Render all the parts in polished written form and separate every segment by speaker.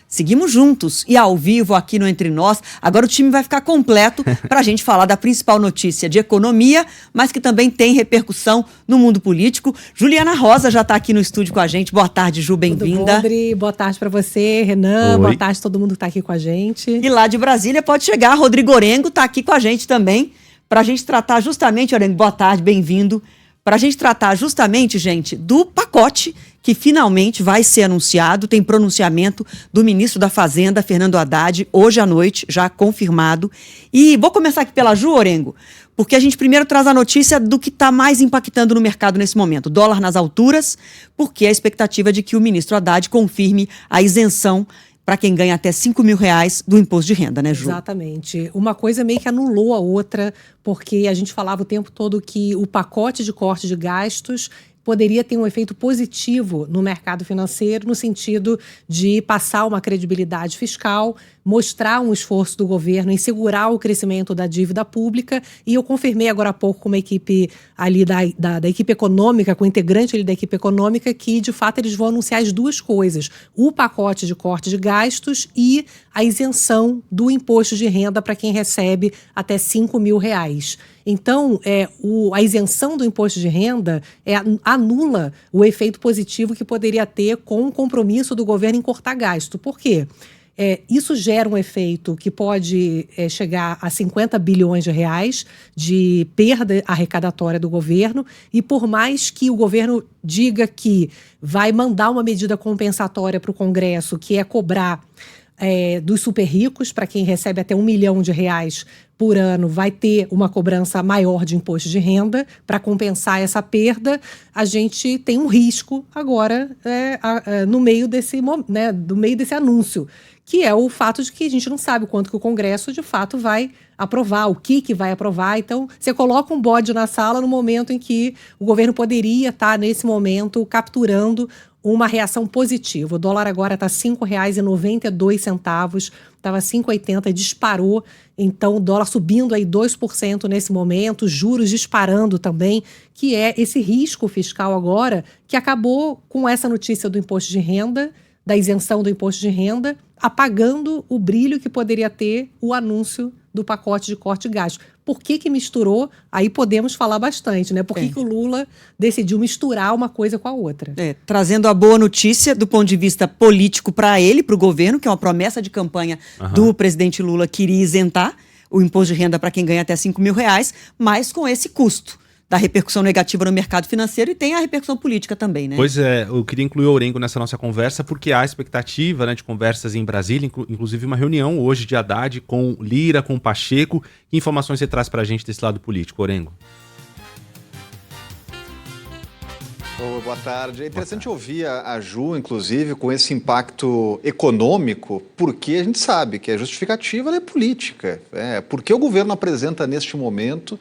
Speaker 1: Seguimos juntos e ao vivo aqui no Entre Nós. Agora o time vai ficar completo para a gente falar da principal notícia de economia, mas que também tem repercussão no mundo político. Juliana Rosa já está aqui no estúdio com a gente. Boa tarde, Ju, bem-vinda.
Speaker 2: Boa tarde para você, Renan.
Speaker 3: Oi.
Speaker 2: Boa tarde a todo mundo que está aqui com a gente.
Speaker 1: E lá de Brasília pode chegar, Rodrigo Orengo está aqui com a gente também, para a gente tratar justamente, Orengo, boa tarde, bem-vindo. Para a gente tratar justamente, gente, do pacote que finalmente vai ser anunciado. Tem pronunciamento do ministro da Fazenda, Fernando Haddad, hoje à noite, já confirmado. E vou começar aqui pela Ju, Orengo, porque a gente primeiro traz a notícia do que está mais impactando no mercado nesse momento. Dólar nas alturas, porque a expectativa de que o ministro Haddad confirme a isenção para quem ganha até R$5 mil do imposto de renda, né, Ju?
Speaker 2: Exatamente. Uma coisa meio que anulou a outra, porque a gente falava o tempo todo que o pacote de corte de gastos poderia ter um efeito positivo no mercado financeiro, no sentido de passar uma credibilidade fiscal, mostrar um esforço do governo em segurar o crescimento da dívida pública. E eu confirmei agora há pouco com uma equipe ali da equipe econômica, com o integrante ali da equipe econômica, que de fato eles vão anunciar as duas coisas: o pacote de corte de gastos e a isenção do imposto de renda para quem recebe até R$5 mil. Então, a isenção do imposto de renda anula o efeito positivo que poderia ter com o compromisso do governo em cortar gasto. Por quê? Isso gera um efeito que pode chegar a R$50 bilhões de perda arrecadatória do governo, e por mais que o governo diga que vai mandar uma medida compensatória para o Congresso, que é cobrar dos super ricos, para quem recebe até R$1 milhão por ano, vai ter uma cobrança maior de imposto de renda para compensar essa perda. A gente tem um risco agora no meio desse anúncio, que é o fato de que a gente não sabe o quanto que o Congresso de fato vai aprovar, o que vai aprovar. Então, você coloca um bode na sala no momento em que o governo poderia estar, nesse momento, capturando uma reação positiva. O dólar agora está R$ 5,92, estava R$ 5,80, disparou. Então, o dólar subindo aí 2% nesse momento, juros disparando também, que é esse risco fiscal agora, que acabou com essa notícia do imposto de renda, da isenção do imposto de renda, apagando o brilho que poderia ter o anúncio do pacote de corte de gastos. Por que misturou? Aí podemos falar bastante, né? Por que o Lula decidiu misturar uma coisa com a outra?
Speaker 1: Trazendo a boa notícia do ponto de vista político para ele, para o governo, que é uma promessa de campanha do presidente Lula, que iria isentar o imposto de renda para quem ganha até R$5 mil, mas com esse custo da repercussão negativa no mercado financeiro, e tem a repercussão política também, né?
Speaker 3: Pois é, eu queria incluir o Orengo nessa nossa conversa, porque há expectativa, né, de conversas em Brasília, inclusive uma reunião hoje de Haddad com Lira, com Pacheco. Que informações você traz pra gente desse lado político, Orengo?
Speaker 4: Boa tarde. É interessante ouvir a Ju, inclusive, com esse impacto econômico, porque a gente sabe que a justificativa é política. Porque o governo apresenta, neste momento,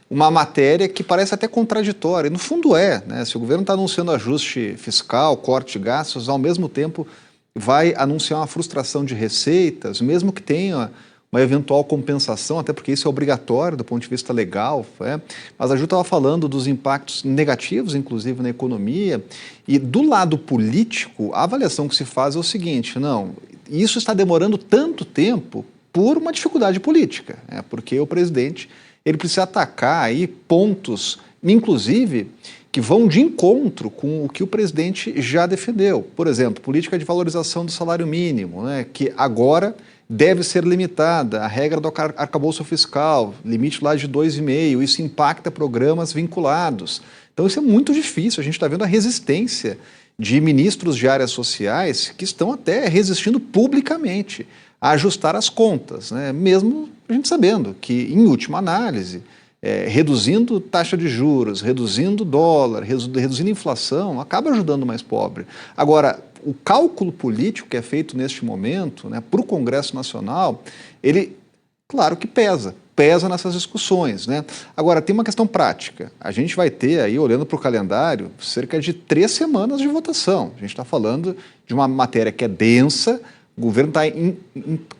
Speaker 4: uma matéria que parece até contraditória, e no fundo né? Se o governo está anunciando ajuste fiscal, corte de gastos, ao mesmo tempo vai anunciar uma frustração de receitas, mesmo que tenha uma eventual compensação, até porque isso é obrigatório do ponto de vista legal. Mas a Ju estava falando dos impactos negativos, inclusive na economia, e do lado político, a avaliação que se faz é o seguinte: não, isso está demorando tanto tempo por uma dificuldade política, porque o presidente ele precisa atacar aí pontos, inclusive, que vão de encontro com o que o presidente já defendeu. Por exemplo, política de valorização do salário mínimo, que agora deve ser limitada, a regra do arcabouço fiscal, limite lá de 2,5%, isso impacta programas vinculados. Então isso é muito difícil, a gente está vendo a resistência de ministros de áreas sociais que estão até resistindo publicamente a ajustar as contas, mesmo a gente sabendo que, em última análise, reduzindo taxa de juros, reduzindo dólar, reduzindo inflação, acaba ajudando o mais pobre. Agora, o cálculo político que é feito neste momento, para o Congresso Nacional, ele, claro que pesa nessas discussões. Agora, tem uma questão prática. A gente vai ter aí, olhando para o calendário, cerca de 3 semanas de votação. A gente está falando de uma matéria que é densa. O governo está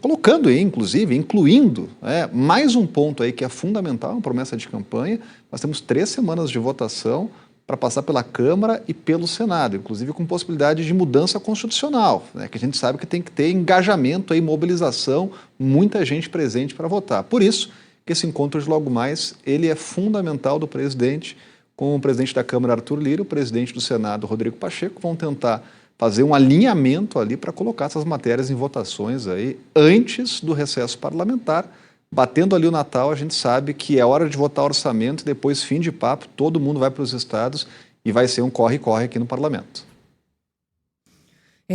Speaker 4: colocando aí, inclusive, incluindo mais um ponto aí que é fundamental, uma promessa de campanha. Nós temos 3 semanas de votação para passar pela Câmara e pelo Senado, inclusive com possibilidade de mudança constitucional, né, que a gente sabe que tem que ter engajamento e mobilização, muita gente presente para votar. Por isso que esse encontro de logo mais, ele é fundamental do presidente, com o presidente da Câmara, Arthur Lira, o presidente do Senado, Rodrigo Pacheco, vão tentar fazer um alinhamento ali para colocar essas matérias em votações aí antes do recesso parlamentar. Batendo ali o Natal, a gente sabe que é hora de votar orçamento e depois, fim de papo, todo mundo vai para os estados e vai ser um corre-corre aqui no parlamento.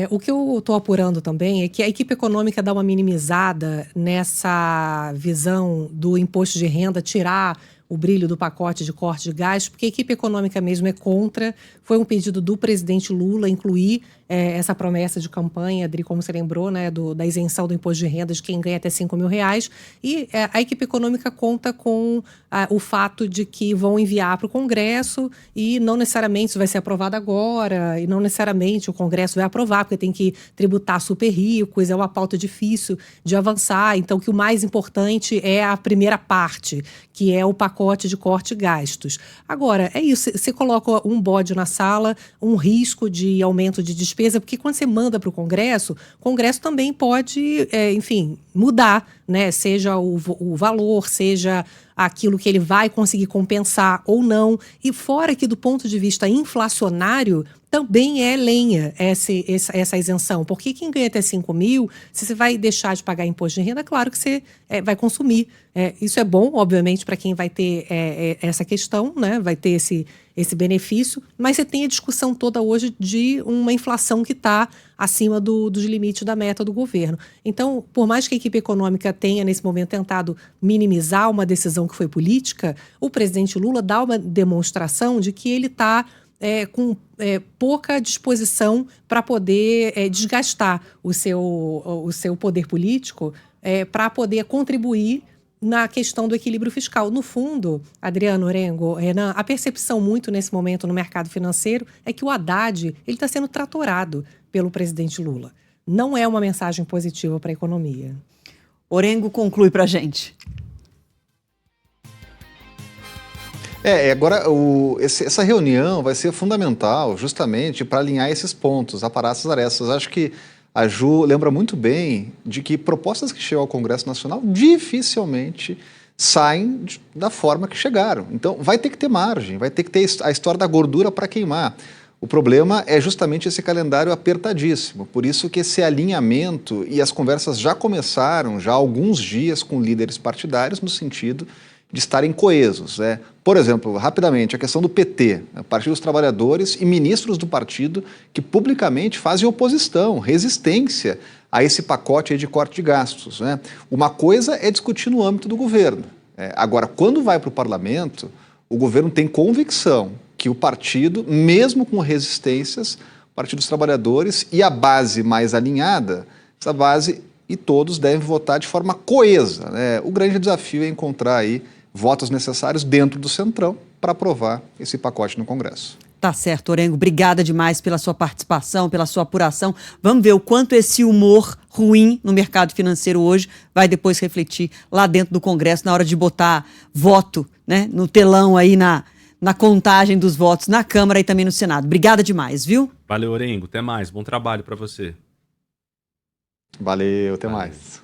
Speaker 2: O que eu estou apurando também é que a equipe econômica dá uma minimizada nessa visão do imposto de renda, tirar o brilho do pacote de corte de gastos, porque a equipe econômica mesmo é contra. Foi um pedido do presidente Lula incluir essa promessa de campanha, Adri, como você lembrou, né, da isenção do imposto de renda de quem ganha até R$5.000. E a equipe econômica conta com o fato de que vão enviar para o Congresso e não necessariamente isso vai ser aprovado agora, e não necessariamente o Congresso vai aprovar, porque tem que tributar super ricos, é uma pauta difícil de avançar. Então, que o mais importante é a primeira parte, que é o pacote de corte de gastos. Agora, é isso, você coloca um bode na sala, um risco de aumento de despesa, porque quando você manda para o Congresso também pode, enfim, mudar, né? Seja o valor, seja aquilo que ele vai conseguir compensar ou não. E fora que do ponto de vista inflacionário, também é lenha essa isenção. Porque quem ganha até 5 mil, se você vai deixar de pagar imposto de renda, claro que você vai consumir. Isso é bom, obviamente, para quem vai ter essa questão, né? Vai ter esse benefício, mas você tem a discussão toda hoje de uma inflação que está acima dos limites da meta do governo. Então, por mais que a equipe econômica tenha, nesse momento, tentado minimizar uma decisão que foi política, o presidente Lula dá uma demonstração de que ele está com pouca disposição para poder desgastar o seu poder político para poder contribuir na questão do equilíbrio fiscal. No fundo, Adriano, Orengo, Renan, a percepção muito nesse momento no mercado financeiro é que o Haddad ele está sendo tratorado pelo presidente Lula. Não é uma mensagem positiva para a economia.
Speaker 1: Orengo conclui para a gente.
Speaker 4: Agora essa reunião vai ser fundamental justamente para alinhar esses pontos, aparar essas arestas. Acho que a Ju lembra muito bem de que propostas que chegam ao Congresso Nacional dificilmente saem da forma que chegaram. Então vai ter que ter margem, vai ter que ter a história da gordura para queimar. O problema é justamente esse calendário apertadíssimo, por isso que esse alinhamento e as conversas já começaram já há alguns dias com líderes partidários no sentido de estarem coesos. Por exemplo, rapidamente, a questão do PT, Partido dos Trabalhadores e ministros do partido que publicamente fazem oposição, resistência a esse pacote aí de corte de gastos. Uma coisa é discutir no âmbito do governo. Agora, quando vai para o parlamento, o governo tem convicção que o partido, mesmo com resistências, o Partido dos Trabalhadores e a base mais alinhada, essa base e todos devem votar de forma coesa. O grande desafio é encontrar aí votos necessários dentro do Centrão para aprovar esse pacote no Congresso.
Speaker 1: Tá certo, Orengo. Obrigada demais pela sua participação, pela sua apuração. Vamos ver o quanto esse humor ruim no mercado financeiro hoje vai depois refletir lá dentro do Congresso na hora de botar voto, né, no telão aí na contagem dos votos na Câmara e também no Senado. Obrigada demais, viu?
Speaker 3: Valeu, Orengo. Até mais. Bom trabalho para você.
Speaker 4: Valeu, até mais.